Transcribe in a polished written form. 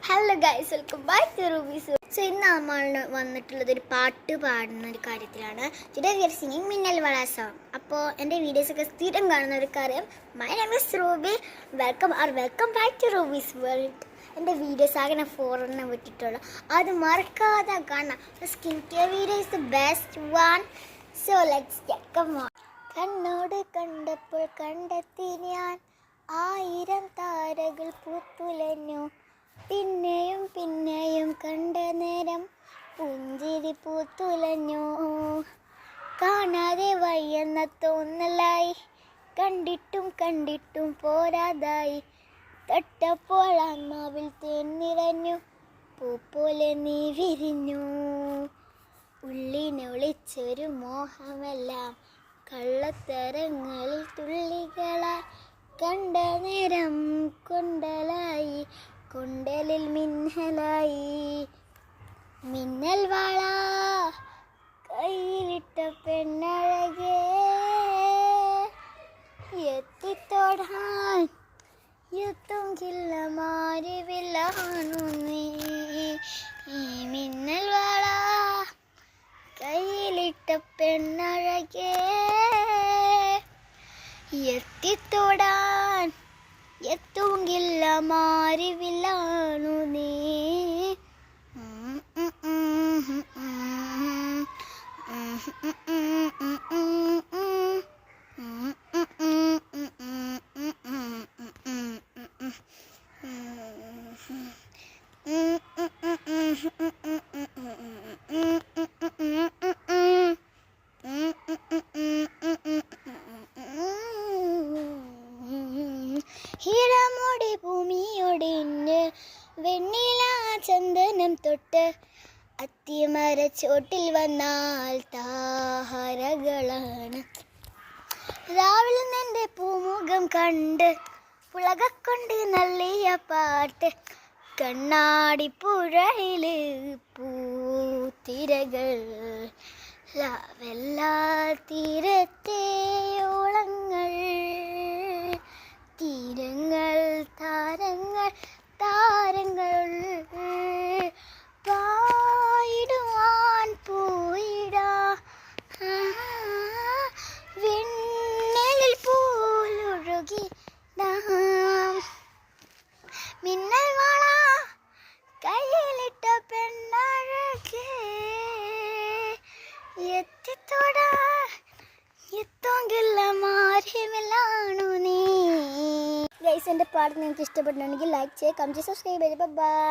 Hello guys, welcome back to Rubies. So ഇന്ന് നമ്മൾ വന്നിട്ടുള്ളത് ഒരു പാട്ട് പാടുന്ന ഒരു കാര്യത്തിലാണ്. ടുഡേ വി ആർ സിംഗിങ് മിന്നൽ വള സോങ്. അപ്പോൾ എൻ്റെ വീഡിയോസൊക്കെ സ്ഥിരം കാണുന്നവർക്ക് അറിയാം, my name is Ruby. Welcome back to Ruby's world. എൻ്റെ വീഡിയോസ് ആകെ ഞാൻ 4 വിട്ടിട്ടുള്ളൂ. അത് മറക്കാതെ കാണാം. Skin care video is the best one. So let's get come on. കണ്ണോട് കണ്ടപ്പോൾ കണ്ടെത്തി ഞാൻ 1000 താരകൾ പൂത്തുലഞ്ഞു. പിന്നെയും പിന്നെയും കണ്ട നേരം പുഞ്ചിരി പൂത്തുലഞ്ഞു. കാണാതെ വയ്യെന്ന തോന്നലായി, കണ്ടിട്ടും കണ്ടിട്ടും പോരാതായി. തൊട്ടപ്പോൾ ആത്മാവിൽ തേന്നിറഞ്ഞു, പൂ പോലെ നീ വിരിഞ്ഞു. ഉള്ളിനൊളിച്ചൊരു മോഹമെല്ലാം കള്ളത്തരങ്ങളിൽ തുള്ളികളായി. കണ്ട നേരം കൊണ്ടലായി, കൊണ്ടലിൽ മിന്നലായി. മിന്നൽ വാള കയ്യിലിട്ട പെണ്ണഴകേ, എത്തിത്തൊടാൻ എത്തുകില്ല മാരിവില്ലാണു നീ. മിന്നൽ വാള കയ്യിലിട്ട പെണ്ണഴകേ, എത്തിത്തൊടാൻ എത്തുകില്ല മാരിവില്ലാണു നീ. ഹിരമോടെ ഭൂമിയോടിന് വെണ്ണില ചന്ദനം തൊട്ട് അത്തിമരച്ചോട്ടിൽ വന്നാൽ താരകളാണ്. രാവിലെ നിന്റെ പൂമുഖം കണ്ട് പുളകൊണ്ട് നല്ലിയ പാട്ട്. കണ്ണാടിപ്പുഴയില് പൂത്തിരകൾ, വെല്ലാ തീരത്തെ ഓളങ്ങൾ. തീരങ്ങൾ താരങ്ങൾ താരങ്ങൾ പായിടുവാൻ പോയിടാ. വെണ്ണലിൽ പോലൊഴുകി മിന്നൽ വാള കയ്യിലിട്ട പെണ്ണഴകേ, എത്തിത്തോടാ എത്തോങ്കില്ല മാരിവില്ലാണു നീ. ഗൈസ്, എൻ്റെ പാട്ട് നിങ്ങൾക്ക് ഇഷ്ടപ്പെട്ടുണ്ടെങ്കിൽ ലൈക്ക് ചെയ്യുക, കമന്റ് ചെയ്യുക, സബ്സ്ക്രൈബ് ചെയ്യുക. ബൈ.